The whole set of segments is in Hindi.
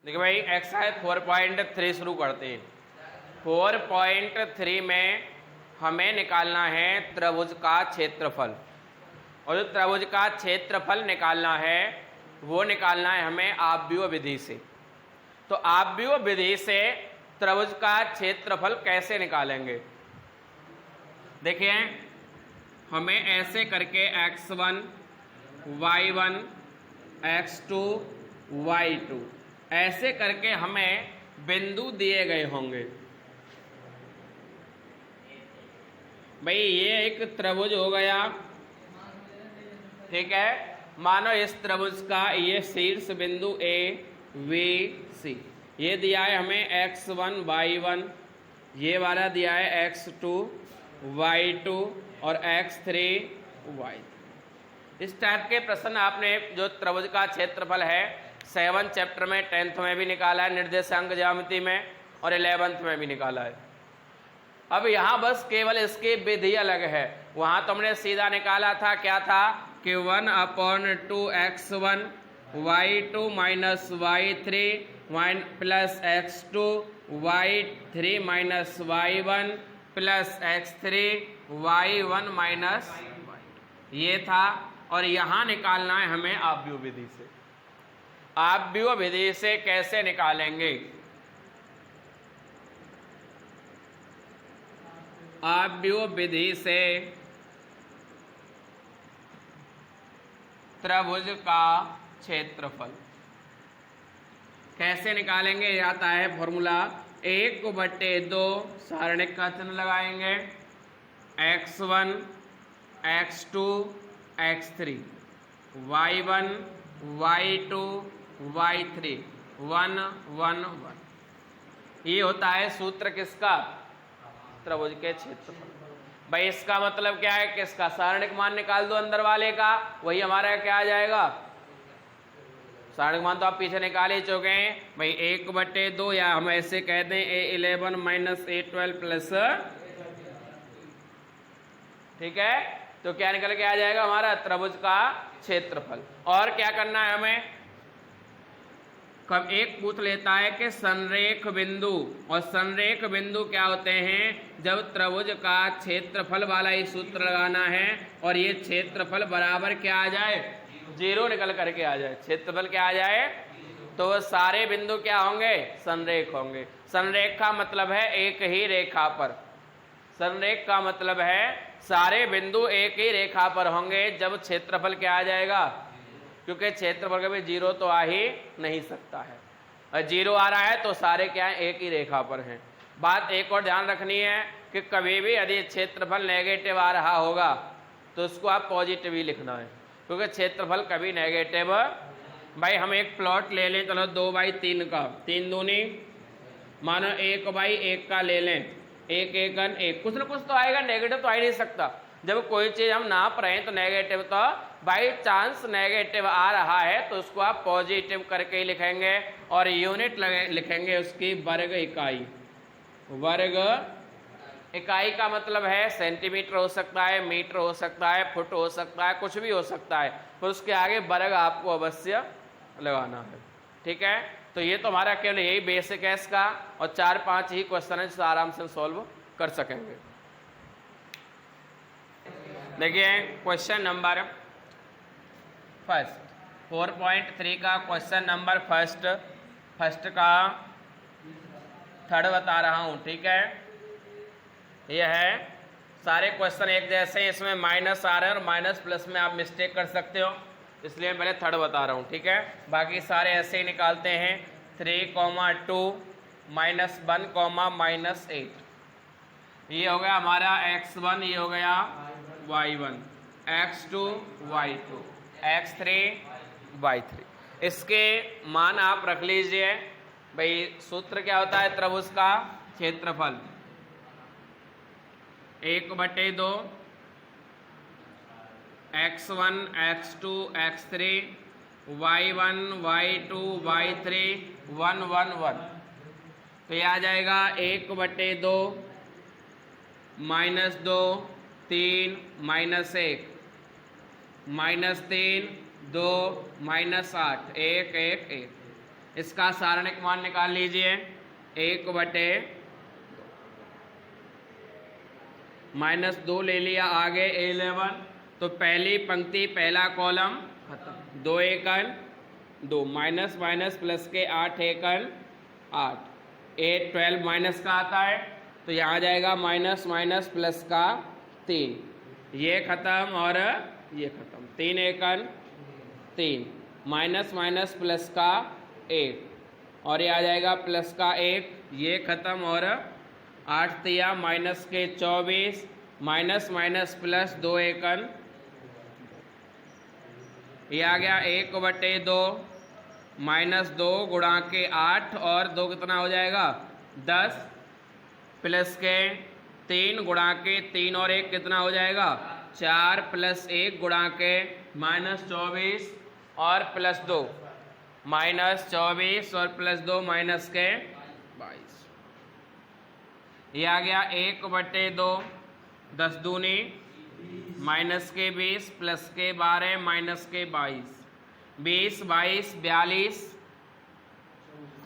देखिए भाई एक्सरसाइज 4.3 शुरू करते हैं। 4.3 में हमें निकालना है त्रिभुज का क्षेत्रफल, और जो त्रिभुज का क्षेत्रफल निकालना है वो निकालना है हमें आव्यूह विधि से। तो आव्यूह विधि से त्रिभुज का क्षेत्रफल कैसे निकालेंगे? देखिए हमें ऐसे करके x1 y1 x2 y2 ऐसे करके हमें बिंदु दिए गए होंगे। भाई ये एक त्रिभुज हो गया, ठीक है। मानो इस त्रिभुज का ये शीर्ष बिंदु A V C ये दिया है हमें x1 y1, ये वाला दिया है x2 y2 और x3 y3। इस टाइप के प्रश्न आपने जो त्रिभुज का क्षेत्रफल है 7 चैप्टर में 10th में भी निकाला है, निर्देशांक ज्यामिति में, और 11th में भी निकाला है। अब यहाँ बस केवल इसकी विधि अलग है। वहाँ तो हमने सीधा निकाला था, क्या था कि 1/2 x1 y2 minus y3 plus x2 y3 minus y1 plus x3 y1 minus ये था। और यहाँ निकालना है हमें आव्यूह विधि से। आव्यूह विधि से कैसे निकालेंगे? आव्यूह विधि से त्रिभुज का क्षेत्रफल कैसे निकालेंगे? ये आता है फॉर्मूला 1/2 सारणिक का चिन्ह लगाएंगे, x1 x2 x3 y1 y2 y3 1 1 1। ये होता है सूत्र किसका? त्रिभुज के क्षेत्रफल। भाई इसका मतलब क्या है कि इसका सारणिक मान निकाल दो अंदर वाले का, वही हमारा क्या आ जाएगा? सारणिक मान तो आप पीछे निकाल ही चुके हैं भाई। 1/2 या हम ऐसे कह दें a11 माइनस a12 प्लस, ठीक है। तो क्या निकल के आ जाएगा हमारा? त्रिभुज का क्षेत्रफल। और क्या करना है हमें? कब एक पूछ लेता है कि संरेख बिंदु, और संरेख बिंदु क्या होते हैं? जब त्रिभुज का क्षेत्रफल वाला ही सूत्र लगाना है और ये क्षेत्रफल बराबर क्या आ जाए? 0 निकल करके आ जाए। क्षेत्रफल क्या आ जाए? तो सारे बिंदु क्या होंगे? संरेख होंगे। संरेख का मतलब है एक ही रेखा पर। संरेख का मतलब है सारे बिंदु एक ही रेखा पर होंगे जब क्षेत्रफल क्या आ जाएगा, क्योंकि क्षेत्रफल कभी 0 तो आ ही नहीं सकता है। और 0 आ रहा है तो सारे क्या है? एक ही रेखा पर हैं। बात एक और ध्यान रखनी है कि कभी भी यदि क्षेत्रफल नेगेटिव आ रहा होगा तो उसको आप पॉजिटिव ही लिखना है, क्योंकि क्षेत्रफल कभी नेगेटिव। भाई हम एक प्लॉट ले लें, चलो 2/3 का, 3 दूनी मानो 1/1 का ले लें, 1 1 1, कुछ ना कुछ तो आएगा, नेगेटिव तो आ ही नहीं सकता। जब कोई चीज हम नाप रहे हैं तो नेगेटिव तो बाई चांस नेगेटिव आ रहा है तो उसको आप पॉजिटिव करके ही लिखेंगे, और यूनिट लिखेंगे उसकी वर्ग इकाई। वर्ग इकाई का मतलब है सेंटीमीटर हो सकता है, मीटर हो सकता है, फुट हो सकता है, कुछ भी हो सकता है, पर उसके आगे वर्ग आपको अवश्य लगाना है, ठीक है। तो ये तो हमारा केवल यही बेसिक है इसका, और 4-5 ही क्वेश्चन है जिसे आराम से सॉल्व कर सकेंगे। देखिए क्वेश्चन नंबर फर्स्ट 4.3 का क्वेश्चन नंबर फर्स्ट का थर्ड बता रहा हूँ, ठीक है। यह है, सारे क्वेश्चन एक जैसे हैं, इसमें माइनस आ रहा है और माइनस प्लस में आप मिस्टेक कर सकते हो, इसलिए मैं पहले थर्ड बता रहा हूँ, ठीक है। बाकी सारे ऐसे ही निकालते हैं। 3,2 -1, -8 ये हो गया हमारा x1, ये हो गया y1, x2 y2, x3 y3। इसके मान आप रख लीजिए। भाई सूत्र क्या होता है त्रिभुज का? क्षेत्रफल 1/2 x1 x2 x3 y1 y2 y3 1 1 1। तो ये आ जाएगा 1/2 -2 3 -1 -3 2 -8 1 1 1। इसका सारणिक मान निकाल लीजिए, 1/, -2 ले लिया, आगे 11, तो पहली पंक्ति पहला कॉलम खत्म, 2 एकन 2, माइनस माइनस प्लस के 8 एकन 8, 8 12 माइनस का आता है, तो यहाँ जाएगा माइनस माइनस प्लस का 3, ये खत्म और ये खत्म, 3 एकन 3, माइनस माइनस प्लस का 1, और ये आ जाएगा प्लस का 1, ये खत्म और 8 तिया माइनस के 24, माइनस माइनस प्लस 2 एकन, ये आ गया 1/2, -2 गुणा के 8 और 2 कितना हो जाएगा 10, प्लस के 3 गुणा के 3 और 1 कितना हो जाएगा 4, प्लस 1 गुणा के -24 और प्लस 2, -24 और प्लस 2 माइनस के 22, ये आ गया 1/2, 10 दूनी माइनस के 20 प्लस के 12 माइनस के 22, 20 22 42,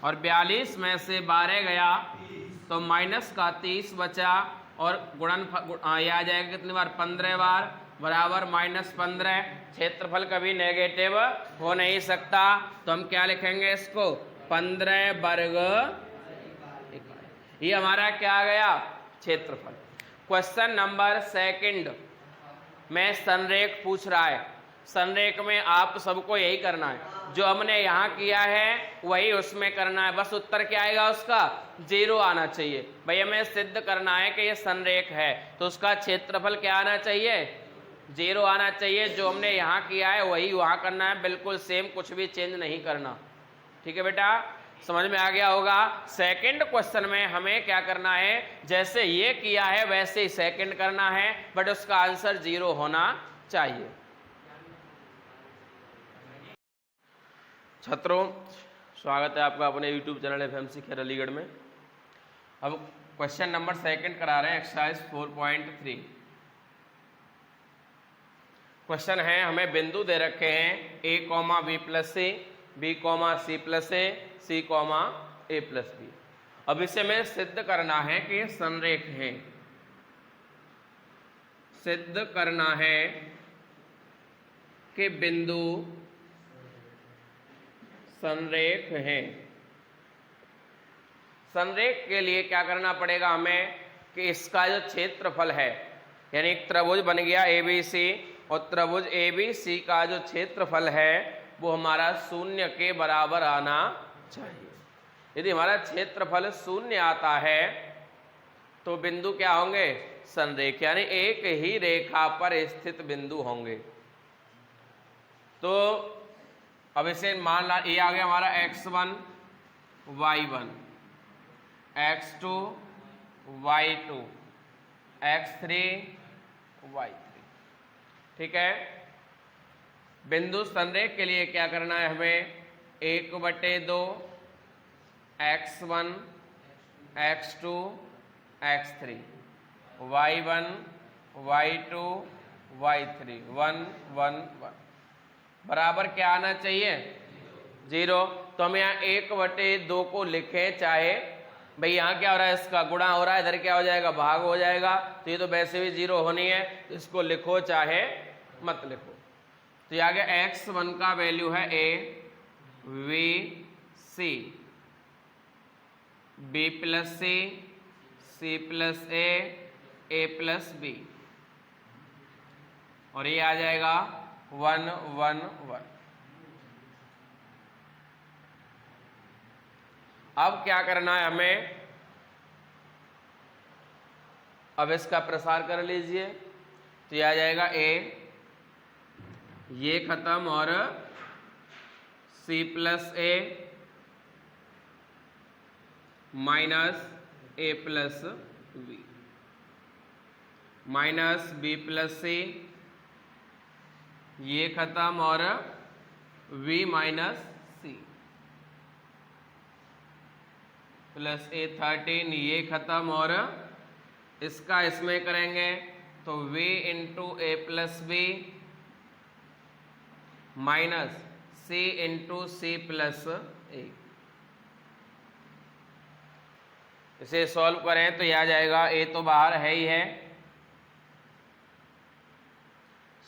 और 42 में से 12 गया तो माइनस का 30 बचा, और गुणन ये आ जाएगा कितनी बार 15 बार, बराबर -15। क्षेत्रफल कभी नेगेटिव हो नहीं सकता, तो हम क्या लिखेंगे इसको 15 वर्ग इकाई। ये हमारा क्या आ गया क्षेत्रफल। क्वेश्चन नंबर 2 में संरेख पूछ रहा है। संरेख में आप सबको यही करना है, जो हमने यहाँ किया है वही उसमें करना है, बस उत्तर क्या आएगा उसका 0 आना चाहिए। भाई हमें सिद्ध करना है कि ये संरेख है, तो उसका क्षेत्रफल क्या आना चाहिए 0 आना चाहिए। जो हमने यहाँ किया है वही वहाँ करना है, बिल्कुल सेम, कुछ भी चेंज नहीं करना। ठीक है बेटा, समझ में आ गया होगा। सेकंड क्वेश्चन में हमें क्या करना है, जैसे ये किया है वैसे ही सेकंड करना है, बट उसका आंसर 0 होना चाहिए। छात्रों, स्वागत है आपका अपने YouTube channel FMC Kher Aligarh में। अब क्वेश्चन नंबर 2 करा रहे हैं, एक्सरसाइज 4.3। क्वेश्चन है, हमें बिंदु दे रखे हैं a, b + c, b, c + a, c, a + b। अब इसे में सिद्ध करना है कि ये संरेख है, सिद्ध करना है कि बिंदु संरेख है। संरेख के लिए क्या करना पड़ेगा हमें कि इसका जो क्षेत्रफल है, यानी एक त्रिभुज बन गया ABC, और त्रिभुज ABC का जो क्षेत्रफल है वो हमारा 0 के बराबर आना चाहिए। यदि हमारा क्षेत्रफल 0 आता है तो बिंदु क्या होंगे संरेख, यानी एक ही रेखा पर स्थित बिंदु होंगे। तो अब इसे मान ला, ये आ गया हमारा x1 y1, x2 y2, x3 y3। ठीक है, बिंदु संरेख के लिए क्या करना है हमें 1/2 x1 x2 x3 y1 y2 y3 1 1 1 बराबर क्या आना चाहिए 0। तो हम यहाँ 1/2 को लिखें, चाहे भाई यहाँ क्या हो रहा है इसका गुणा हो रहा है, इधर क्या हो जाएगा भाग हो जाएगा, तो ये तो वैसे भी 0 होनी है, तो इसको लिखो चाहे मत लिखो। तो ये आ गया x1 का वैल्यू है a v c, b + c, c + a + b, और ये आ जाएगा 1 1 1। अब क्या करना है हमें, अब इसका प्रसार कर लीजिए, तो ये आ जाएगा a, ये खत्म, और c + a minus a + b, minus b + c, ये खत्म, और v - c प्लस a 13, ये खत्म, और इसका इसमें करेंगे तो v × a + b minus c × c + a, इसे सॉल्व करें तो ये आ जाएगा, ए तो बाहर है ही है,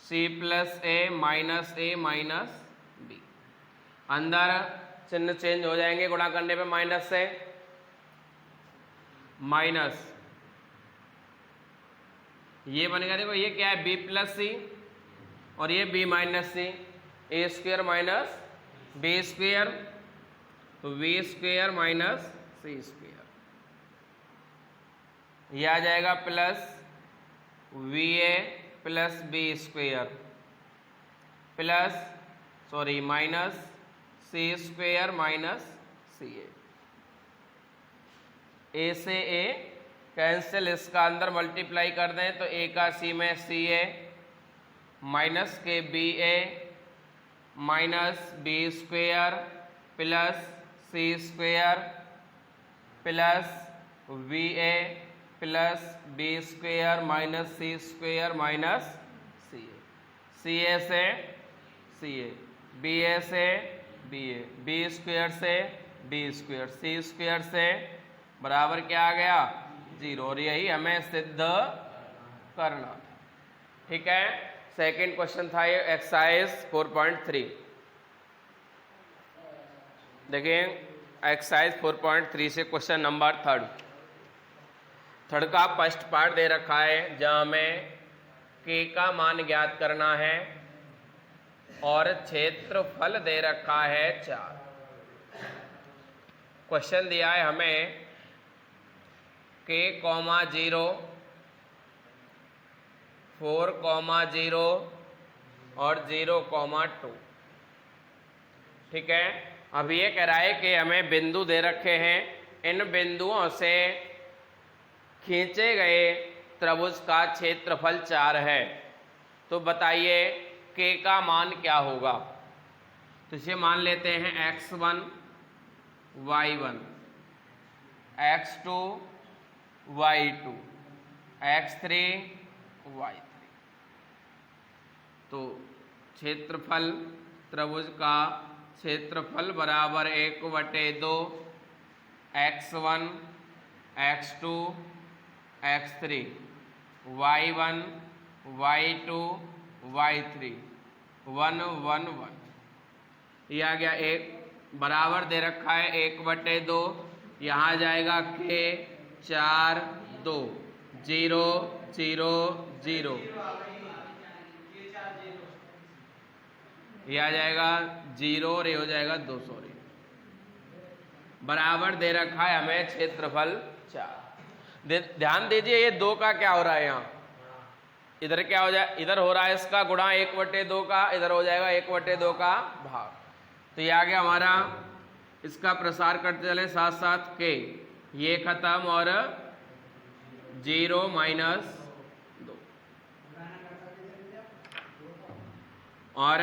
सी प्लस ए माइनस बी, अंदर चिन्ह चेंज हो जाएंगे गुणा करने पे माइनस से, माइनस ये बनेगा, देखो ये क्या है, बी प्लस सी और ये B minus C, A square minus B square, तो B square minus C square, ये आ जाएगा plus B A plus B square plus minus C square minus C A से ए कैंसिल, इसका अंदर मल्टीप्लाई कर दें तो ए का सी में सी ए माइनस के B A minus B square plus C square plus B A plus B square minus C square minus C A से सी ए, बी ए से बी ए, बी स्क्वेयर से बी स्क्वेयर, सी स्क्वेयर से बराबर क्या आ गया, 0, और यही हमें सिद्ध करना। ठीक है, सेकंड क्वेश्चन था ये एक्सरसाइज 4.3। देखिए एक्सरसाइज 4.3 से क्वेश्चन नंबर थर्ड का फर्स्ट पार्ट दे रखा है जहां हमें के का मान ज्ञात करना है और क्षेत्रफल दे रखा है 4। क्वेश्चन दिया है हमें के, 0, 4, 0 और 0, 2। ठीक है, अब ये कह रहा है कि हमें बिंदु दे रखे हैं, इन बिंदुओं से खींचे गए त्रिभुज का क्षेत्रफल 4 है, तो बताइए के का मान क्या होगा। तो इसे मान लेते हैं x1 y1 x2 y2 x3 y3। तो क्षेत्रफल त्रिभुज का क्षेत्रफल बराबर 1/2 x1 x2 x3 y1 y2 y3 1 1 1। ये आ गया, एक बराबर दे रखा है 1/2, यहाँ जाएगा के 4 2 0 0 0, ये आ जाएगा 0 और ये हो जाएगा 2, सॉरी, बराबर दे रखा है हमें क्षेत्रफल 4। ध्यान दीजिए ये 2 का क्या हो रहा है, यहाँ इधर क्या हो जाए, इधर हो रहा है इसका गुणा 1/2 का, इधर हो जाएगा 1/2 का भाग। तो ये आ गया हमारा, इसका प्रसार करते चले साथ साथ के, ये खत्म और 0 -2, और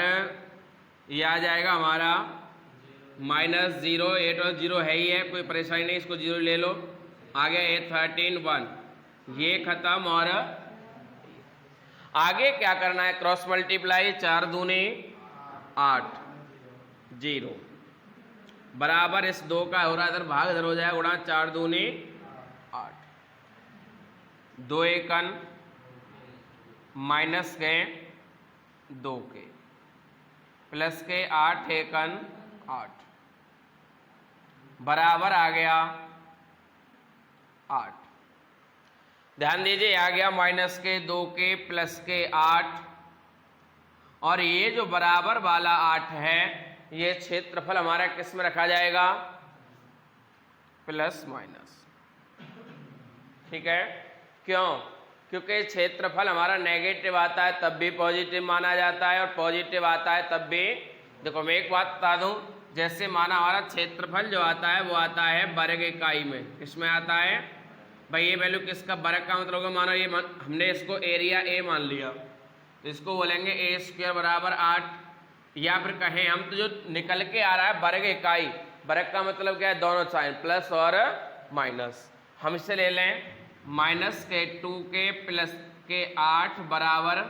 ये आ जाएगा हमारा -0, 8 और 0 है ही है, कोई परेशानी नहीं, इसको 0 ले लो। आ गया 8 13 1, ये खत्म और आगे क्या करना है, क्रॉस मल्टीप्लाई, 4 दूनी 8 0 बराबर इस 2 का हो रहा है, इधर भाग इधर हो जाएगा गुणा 4 दूनी 8, 2 एकन माइनस के 2 के प्लस के 8 एकन 8 बराबर आ गया 8। ध्यान दीजिए आ गया माइनस के 2 के प्लस के 8, और ये जो बराबर वाला 8 है ये क्षेत्रफल हमारा किस में रखा जाएगा, प्लस माइनस। ठीक है, क्यों, क्योंकि क्षेत्रफल हमारा नेगेटिव आता है तब भी पॉजिटिव माना जाता है और पॉजिटिव आता है तब भी। देखो मैं एक बात बता दूं, जैसे माना हमारा क्षेत्रफल जो आता है वो आता है वर्ग इकाई में, किसमें आता है भाई, ये वैल्यू किसका, वर्ग का मतलब होगा, मानो ये हमने इसको एरिया ए मान लिया तो इसको बोलेंगे ए स्क्वायर बराबर 8, या फिर कहें हम तो जो निकल के आ रहा है वर्ग इकाई, वर्ग का मतलब क्या है, दोनों साइन प्लस और माइनस, हम इसे ले लें माइनस के 2 के प्लस के 8 बराबर,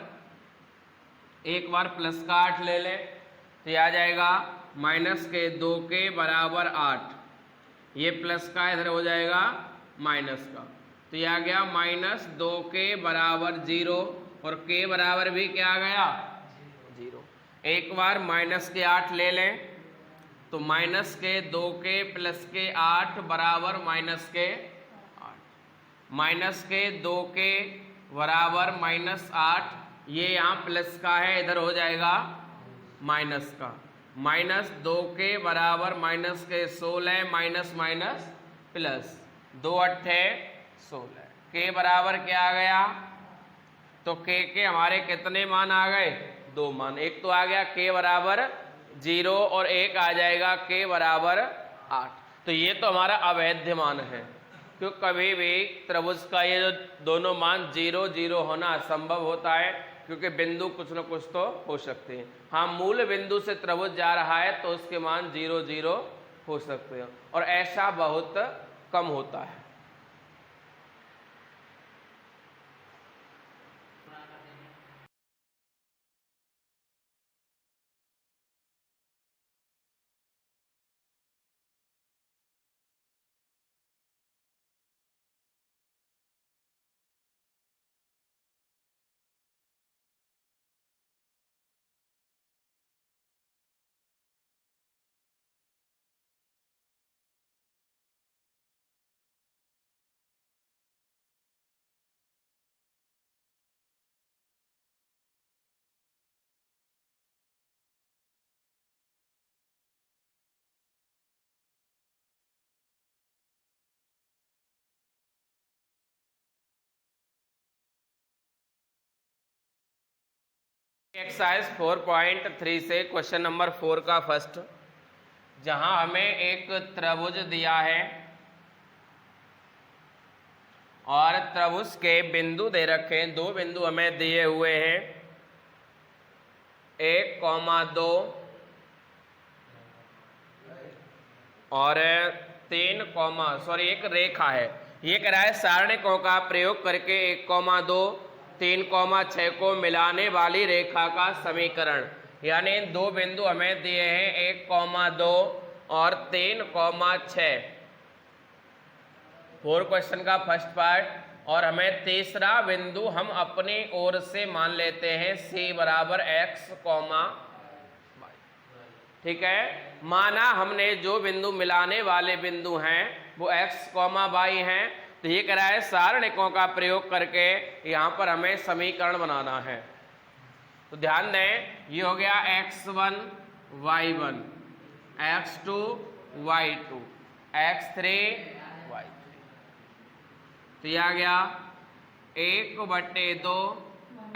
एक बार प्लस का 8 ले लें तो ये आ जाएगा माइनस के 2 के बराबर 8, ये प्लस का इधर हो जाएगा माइनस का, तो यह आ गया माइनस 2k बराबर 0 और k बराबर भी क्या आ गया 0। एक बार माइनस के 8 ले लें तो माइनस के 2k प्लस के 8 बराबर माइनस के 8, माइनस के 2k बराबर माइनस 8, ये यहाँ प्लस का है इधर हो जाएगा माइनस का, माइनस 2k बराबर माइनस के 16 माइनस माइनस प्लस 2 8 16, k बराबर क्या आ गया, तो k के हमारे कितने मान आ गए 2 मान, एक तो आ गया k बराबर 0 और एक आ जाएगा k बराबर 8। तो ये तो हमारा अवैध मान है, क्योंकि कभी भी त्रिभुज का ये जो दोनों मान 0 0 होना असंभव होता है, क्योंकि बिंदु कुछ न कुछ तो हो सकते हैं। हाँ, मूल बिंदु से त्रिभुज जा रहा है तो उसके मान 0 0 हो सकते हैं, और ऐसा बहुत कम होता है। एक्सरसाइज 4.3 से क्वेश्चन नंबर 4 का फर्स्ट, जहां हमें एक त्रिभुज दिया है और त्रिभुज के बिंदु दे रखे हैं, 2 बिंदु हमें दिए हुए हैं, 1,2 और 3, एक रेखा है। ये कह रहा है सारणिकों का प्रयोग करके 1,2 3,6 को मिलाने वाली रेखा का समीकरण, यानी 2 बिंदु हमें दिए हैं 1,2 और 3,6। 4 क्वेश्चन का फर्स्ट पार्ट, और हमें तीसरा बिंदु हम अपनी ओर से मान लेते हैं c बराबर x, y। ठीक है, माना हमने जो बिंदु मिलाने वाले बिंदु हैं वो x, y हैं, तो ये कह रहा है सारणिकों का प्रयोग करके यहाँ पर हमें समीकरण बनाना है। तो ध्यान दें, ये हो गया x1 y1, x2 y2, x3 y3, तो ये आ गया 1/2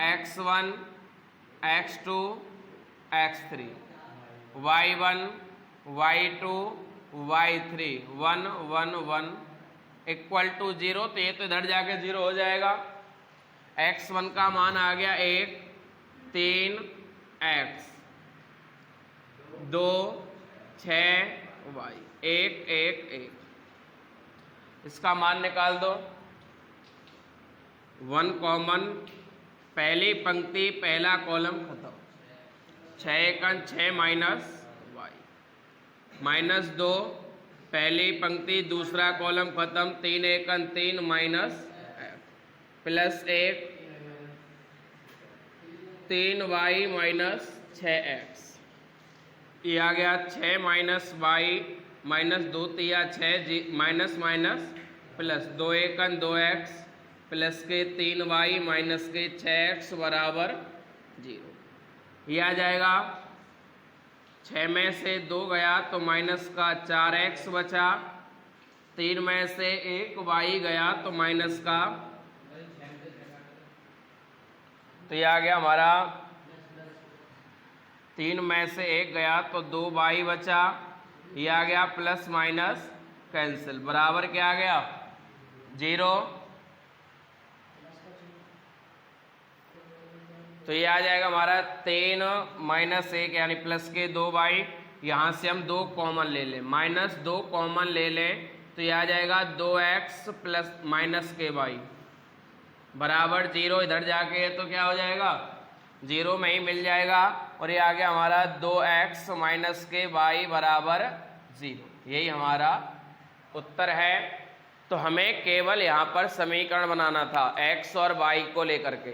x1 x2 x3, y1 y2 y3 1 1 1 equal to 0, तो ये तो इधर जाके 0 हो जाएगा। x1 का मान आ गया 1, 3 x, 2 6 y, 1 1 1, इसका मान निकाल दो। 1 कॉमन, पहली पंक्ति पहला कॉलम खत्म, 6 1 6 माइनस y, -2 पहली पंक्ति दूसरा कॉलम खत्म, 3 1 3 minus plus 1 3y minus 6x, ये आ गया 6 minus y minus 2 3 6 minus minus plus 2 1 2x plus के 3y माइनस के 6x बराबर 0। ये आ जाएगा, 6 में से 2 गया तो माइनस का 4x बचा, 3 में से 1y गया तो माइनस का, तो ये आ गया हमारा 3 में से 1 गया तो 2y बचा, ये आ गया प्लस माइनस कैंसिल, बराबर क्या आ गया 0। तो ये आ जाएगा हमारा 3 माइनस 1 यानी प्लस के 2y, यहाँ से हम 2 कॉमन ले लें, -2 कॉमन ले लें तो ये आ जाएगा 2x प्लस माइनस के y बराबर 0। इधर जाके तो क्या हो जाएगा 0 में ही मिल जाएगा, और ये आ गया हमारा 2x माइनस के y बराबर 0। यही हमारा उत्तर है। तो हमें केवल यहाँ पर समीकरण बनाना था x और y को लेकर के।